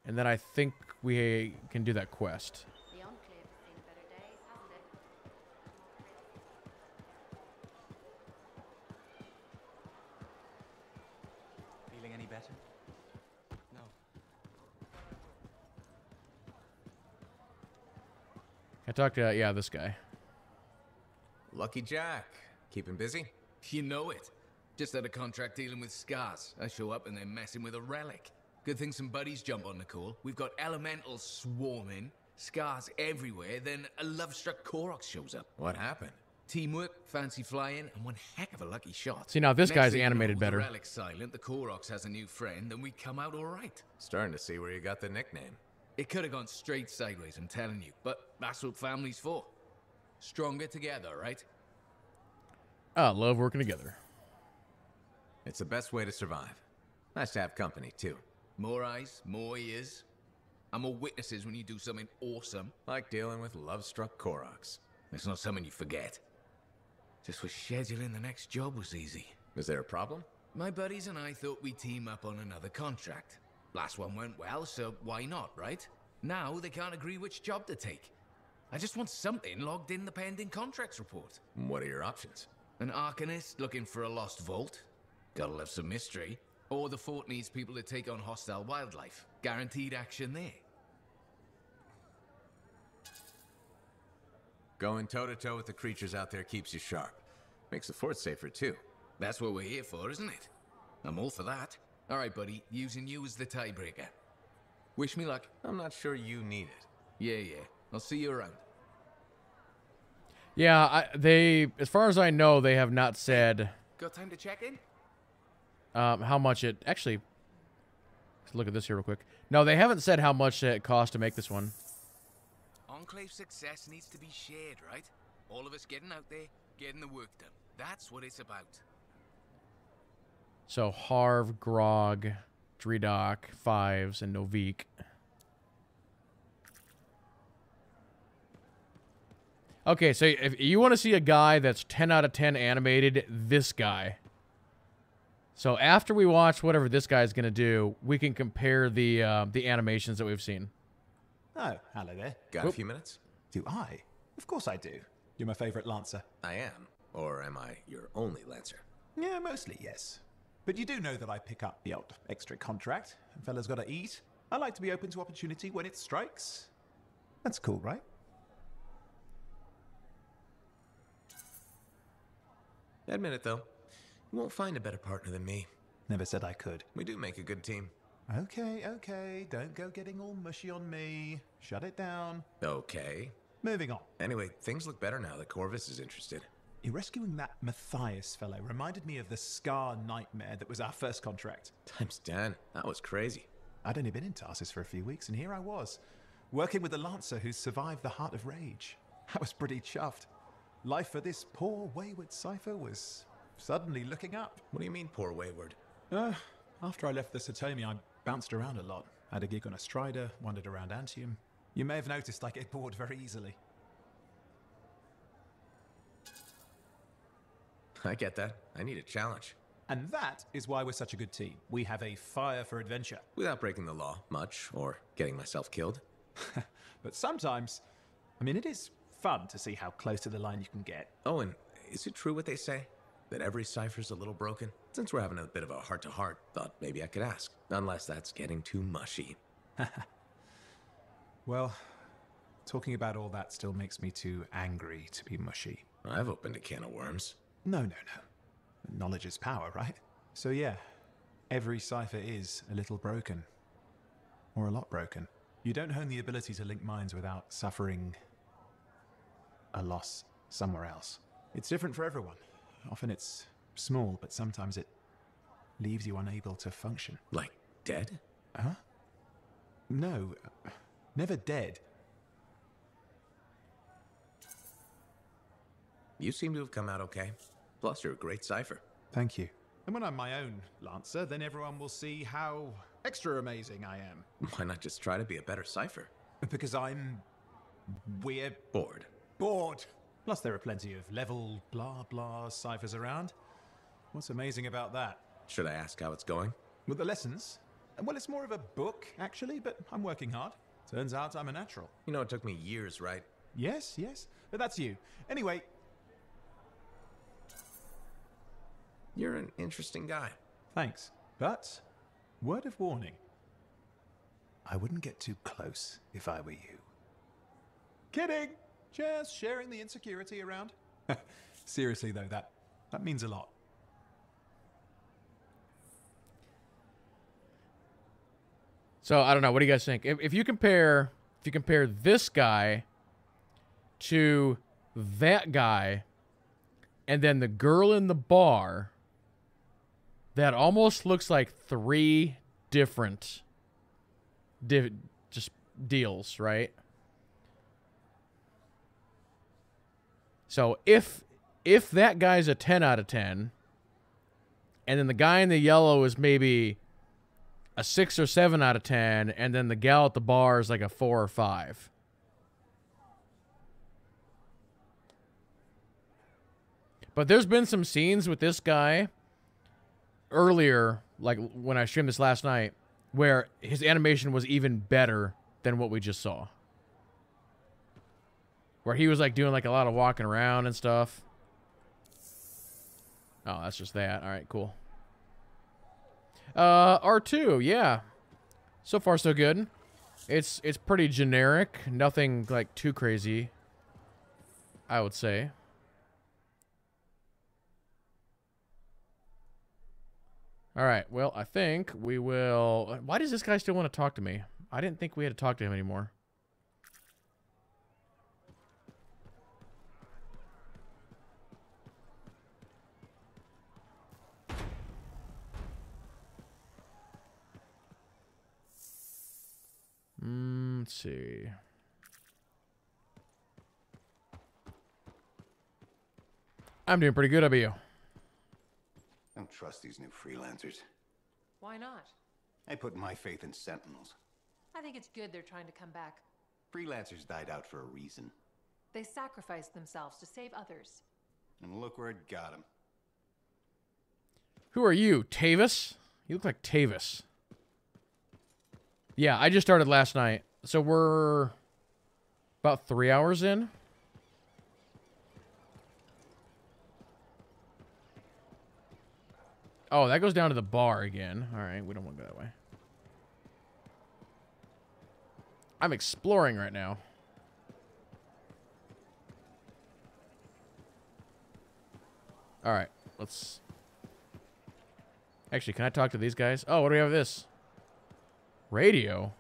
and then I think we can do that quest.
Feeling any better? No.
I talked to yeah, this guy.
Lucky Jack. Keeping busy?
You know it. Just had a contract dealing with scars. I show up and they're messing with a relic. Good thing some buddies jump on the call. We've got elementals swarming, scars everywhere, then a love-struck Koroks shows up.
What happened?
Teamwork, fancy flying, and one heck of a lucky shot.
See, now this
Next
guy's
thing you
animated
know,
better.
The relic's silent, the Koroks has a new friend, and we come out all right.
Starting to see where you got the nickname.
It could have gone straight sideways, I'm telling you, but that's what family's for. Stronger together, right?
I love working together.
It's the best way to survive. Nice to have company, too.
More eyes, more ears. And more witnesses when you do something awesome.
Like dealing with love-struck Koroks.
It's not something you forget. Just wish scheduling the next job was easy.
Is there a problem?
My buddies and I thought we'd team up on another contract. Last one went well, so why not, right? Now they can't agree which job to take. I just want something logged in the pending contracts report.
What are your options?
An Arcanist looking for a lost vault. Gotta love some mystery. Or the fort needs people to take on hostile wildlife. Guaranteed action there.
Going toe-to-toe with the creatures out there keeps you sharp. Makes the fort safer, too.
That's what we're here for, isn't it? I'm all for that. All right, buddy. Using you as the tiebreaker. Wish me luck.
I'm not sure you need it.
Yeah. I'll see you around.
Yeah, they, as far as I know, they have not said
Got time to check in?
how much it actually. Let's look at this here real quick. No, they haven't said how much it cost to make this one.
Enclave success needs to be shared, right? All of us getting out there, getting the work done. That's what it's about.
So Harv, Grog, Dredok, Fives, and Novik. Okay, so if you want to see a guy that's 10 out of 10 animated, this guy. So after we watch whatever this guy's going to do, we can compare the animations that we've seen.
Oh, hello there.
Got a few minutes?
Do I? Of course I do. You're my favorite Lancer.
I am. Or am I your only Lancer?
Yeah, mostly, yes. But you do know that I pick up the odd extra contract. And fellas gotta eat. I like to be open to opportunity when it strikes. That's cool, right?
Admit it, though. You won't find a better partner than me.
Never said I could.
We do make a good team.
Okay. Don't go getting all mushy on me. Shut it down.
Okay.
Moving on.
Anyway, things look better now that Corvus is interested.
You rescuing that Matthias fellow reminded me of the Scar nightmare that was our first contract.
Times 10. That was crazy.
I'd only been in Tarsus for a few weeks, and here I was, working with a Lancer who survived the Heart of Rage. I was pretty chuffed. Life for this poor, wayward cipher was suddenly looking up.
What do you mean, poor wayward?
After I left the Satomi, I bounced around a lot. Had a gig on a Strider, wandered around Antium. You may have noticed I get bored very easily.
I get that. I need a challenge.
And that is why we're such a good team. We have a fire for adventure.
Without breaking the law much, or getting myself killed.
But sometimes, I mean, it is fun to see how close to the line you can get.
Oh, and is it true what they say? That every cipher's a little broken? Since we're having a bit of a heart-to-heart, thought maybe I could ask. Unless that's getting too mushy.
Well, talking about all that still makes me too angry to be mushy.
I've opened a can of worms.
No. Knowledge is power, right? So yeah, every cipher is a little broken. Or a lot broken. You don't hone the ability to link minds without suffering a loss somewhere else. It's different for everyone. Often it's small, but sometimes it leaves you unable to function.
Like dead?
Huh? No, never dead.
You seem to have come out okay. Plus, you're a great cipher.
Thank you. And when I'm my own Lancer, then everyone will see how extra amazing I am.
Why not just try to be a better cipher?
Because we're
bored.
Bored! Plus, there are plenty of level blah blah ciphers around. What's amazing about that?
Should I ask how it's going?
With the lessons? Well, it's more of a book, actually, but I'm working hard. Turns out I'm a natural.
You know, it took me years, right?
Yes. But that's you. Anyway.
You're an interesting guy.
Thanks. But, word of warning. I wouldn't get too close if I were you. Kidding! Just sharing the insecurity around. Seriously, though, that means a lot.
So, I don't know. What do you guys think? If you compare this guy to that guy and then the girl in the bar, that almost looks like 3 different just deals, right? So if that guy's a 10 out of 10, and then the guy in the yellow is maybe a 6 or 7 out of 10, and then the gal at the bar is like a 4 or 5. But there's been some scenes with this guy earlier, like when I streamed this last night, where his animation was even better than what we just saw. Where he was like doing like a lot of walking around and stuff. Oh, that's just that. All right, cool. R2, yeah. So far, so good. It's pretty generic. Nothing like too crazy, I would say. All right, well, I think we will... Why does this guy still want to talk to me? I didn't think we had to talk to him anymore. Let's see. I'm doing pretty good. How about you?
I don't trust these new freelancers.
Why not?
I put my faith in Sentinels.
I think it's good they're trying to come back.
Freelancers died out for a reason.
They sacrificed themselves to save others.
And look where it got them.
Who are you, Tavis? You look like Tavis. Yeah, I just started last night. So we're about 3 hours in. Oh, that goes down to the bar again. All right, we don't want to go that way. I'm exploring right now. All right, let's... Actually, can I talk to these guys? Oh, what do we have this? Radio?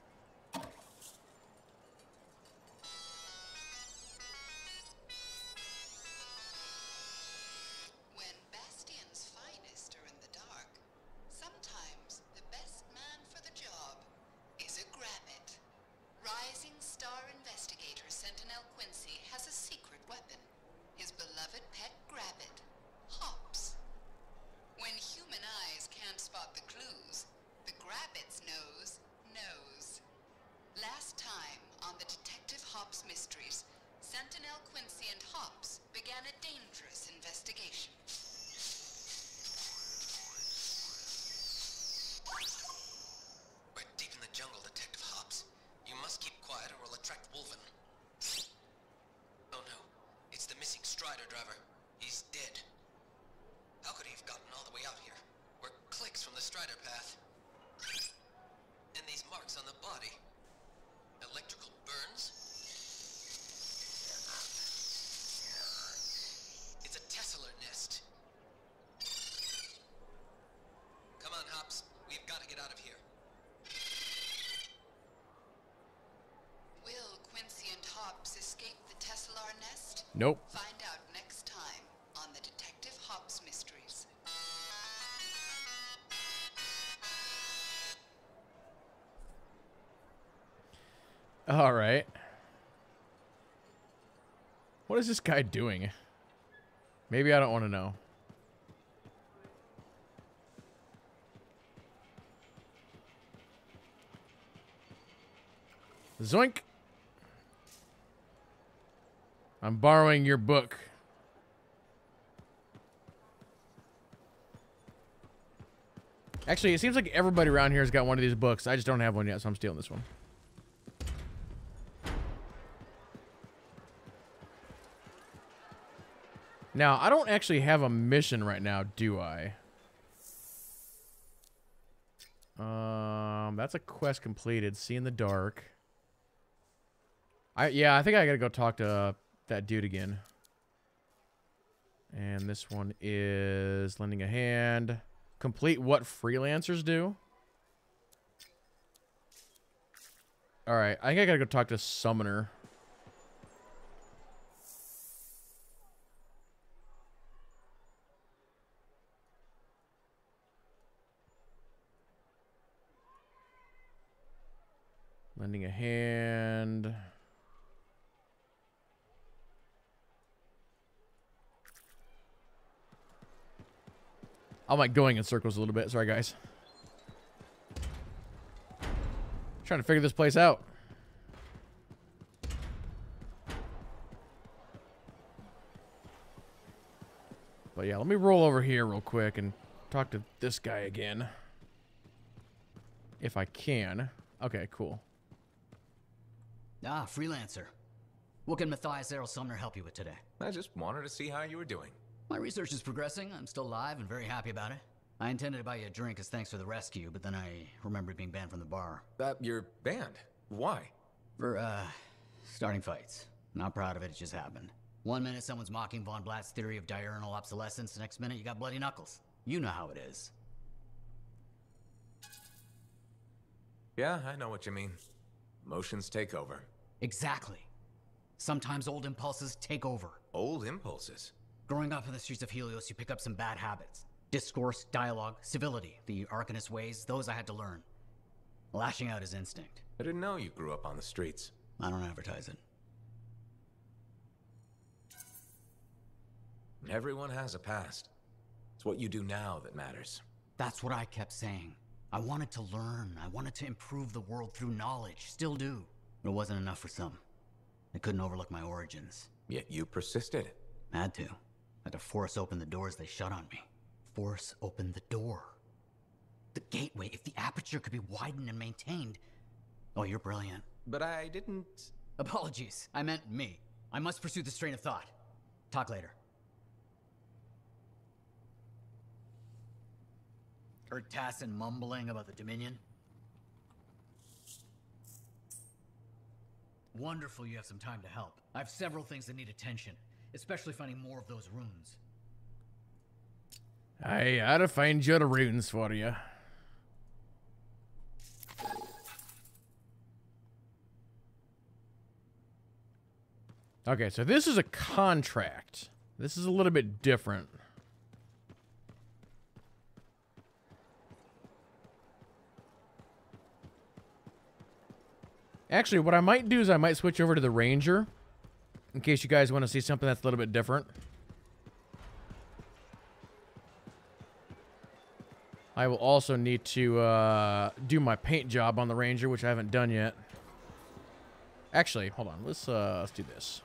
Nope.
Find out next time on the Detective Hops Mysteries.
All right. What is this guy doing? Maybe I don't want to know. Zoink. I'm borrowing your book. Actually, it seems like everybody around here has got one of these books. I just don't have one yet, so I'm stealing this one. Now, I don't actually have a mission right now, do I? That's a quest completed. See in the dark. Yeah, I think I gotta go talk to that dude again. And this one is lending a hand. Complete what freelancers do. Alright, I think I gotta go talk to Summoner. Lending a hand. I'm like going in circles a little bit. Sorry, guys. Trying to figure this place out. But yeah, let me roll over here real quick and talk to this guy again. If I can. Okay, cool.
Ah, freelancer. What can Matthias Errol Sumner help you with today?
I just wanted to see how you were doing.
My research is progressing. I'm still alive and very happy about it. I intended to buy you a drink as thanks for the rescue, but then I remembered being banned from the bar.
You're banned? Why?
For, starting fights. Not proud of it, it just happened. One minute someone's mocking Von Blatt's theory of diurnal obsolescence, next minute you got bloody knuckles. You know how it is.
Yeah, I know what you mean. Emotions take over.
Exactly. Sometimes old impulses take over.
Old impulses?
Growing up in the streets of Helios, you pick up some bad habits. Discourse, dialogue, civility, the Arcanist ways, those I had to learn. Lashing out is instinct.
I didn't know you grew up on the streets.
I don't advertise it.
Everyone has a past. It's what you do now that matters.
That's what I kept saying. I wanted to learn. I wanted to improve the world through knowledge. Still do. But it wasn't enough for some. They couldn't overlook my origins.
Yet you persisted.
Had to. Had to force open the doors they shut on me. Force open the door. The gateway, if the aperture could be widened and maintained. Oh, you're brilliant.
But I didn't...
Apologies. I meant me. I must pursue this train of thought. Talk later. Heard Tassin mumbling about the Dominion? Wonderful you have some time to help. I have several things that need attention, especially finding more of those runes.
I ought to find you the runes for you. Okay, so this is a contract. This is a little bit different. Actually, what I might do is I might switch over to the Ranger, in case you guys want to see something that's a little bit different. I will also need to do my paint job on the Ranger, which I haven't done yet. Actually, hold on. Let's do this.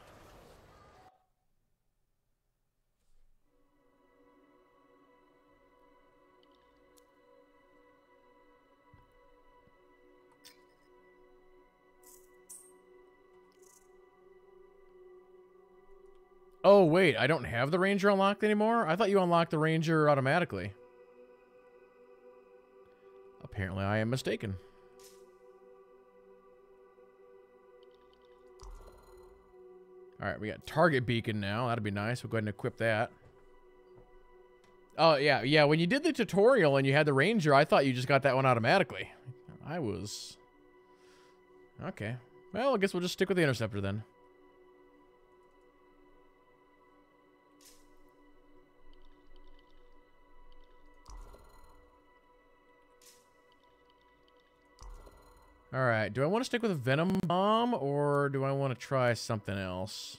Oh, wait, I don't have the Ranger unlocked anymore? I thought you unlocked the Ranger automatically. Apparently, I am mistaken. Alright, we got target beacon now. That'd be nice. We'll go ahead and equip that. Oh, yeah. When you did the tutorial and you had the Ranger, I thought you just got that one automatically. I was... Okay. Well, I guess we'll just stick with the Interceptor then. Alright, do I want to stick with a Venom Bomb, or do I want to try something else?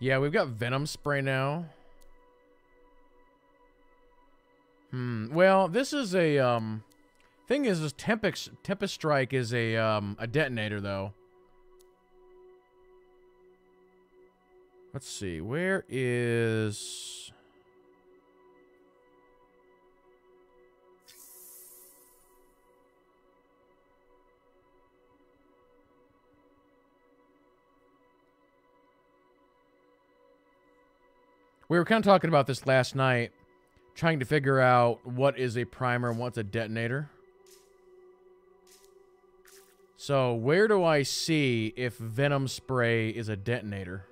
Yeah, we've got venom spray now. Well, this is a, thing is, this Tempest Strike is a detonator, though. Let's see, where is... We were kind of talking about this last night, trying to figure out what is a primer and what's a detonator. So, where do I see if venom spray is a detonator?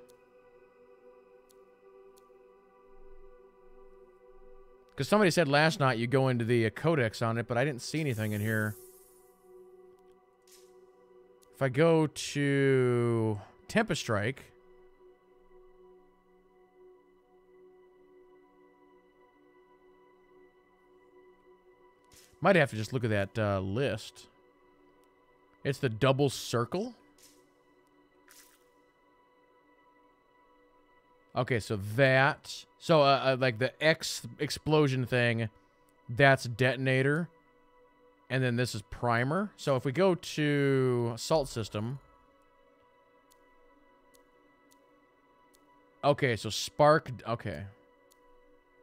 Because somebody said last night you go into the codex on it, but I didn't see anything in here. If I go to Tempest Strike... Might have to just look at that list. It's the double circle. Okay, so that... So, like the X explosion thing, that's detonator. And then this is primer. So if we go to Assault System... Okay, so spark... Okay.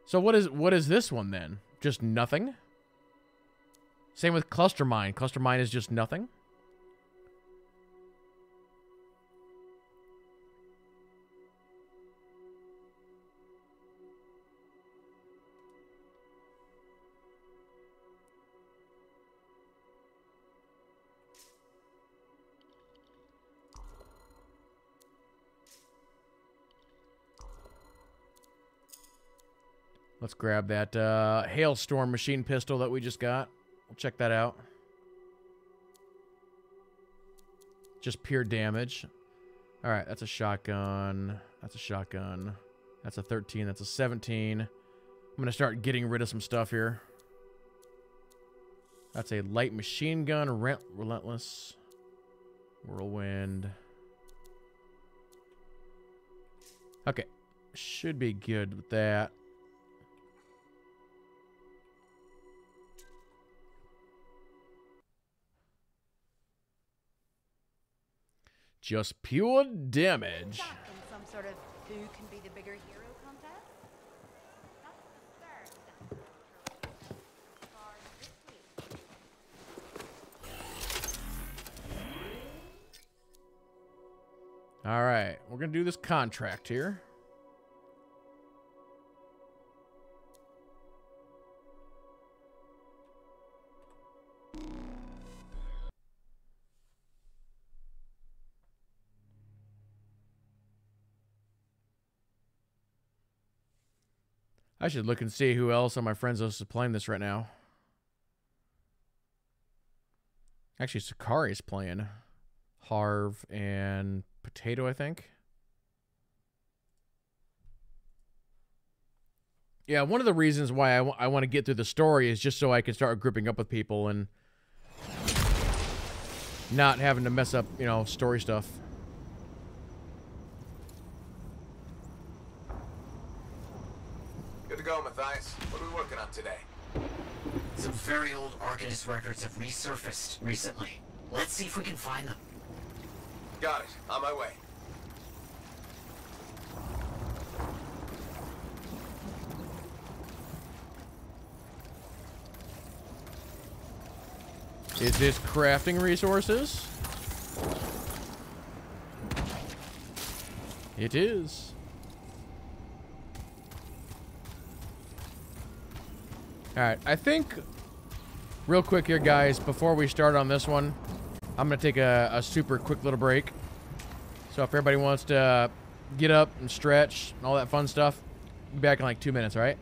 So what is this one then? Just nothing? Same with Cluster Mine. Cluster Mine is just nothing? Let's grab that Hailstorm machine pistol that we just got. We'll check that out. Just pure damage. Alright, that's a shotgun. That's a shotgun. That's a 13. That's a 17. I'm going to start getting rid of some stuff here. That's a light machine gun. Relentless. Whirlwind. Okay. Should be good with that. Just pure damage.
In some sort of who can be the bigger hero contest?
All right, we're gonna do this contract here. I should look and see who else on my friends list is playing this right now. Actually, Sakari's playing. Harv and Potato, I think. Yeah, one of the reasons why I want to get through the story is just so I can start grouping up with people and not having to mess up, you know, story stuff.
Good to go, Matthias. What are we working on today?
Some very old Arcanist records have resurfaced recently. Let's see if we can find them.
Got it. On my way.
Is this crafting resources? It is. Alright, I think, real quick here, guys, before we start on this one, I'm going to take a super quick little break. So if everybody wants to get up and stretch and all that fun stuff, be back in like 2 minutes, alright?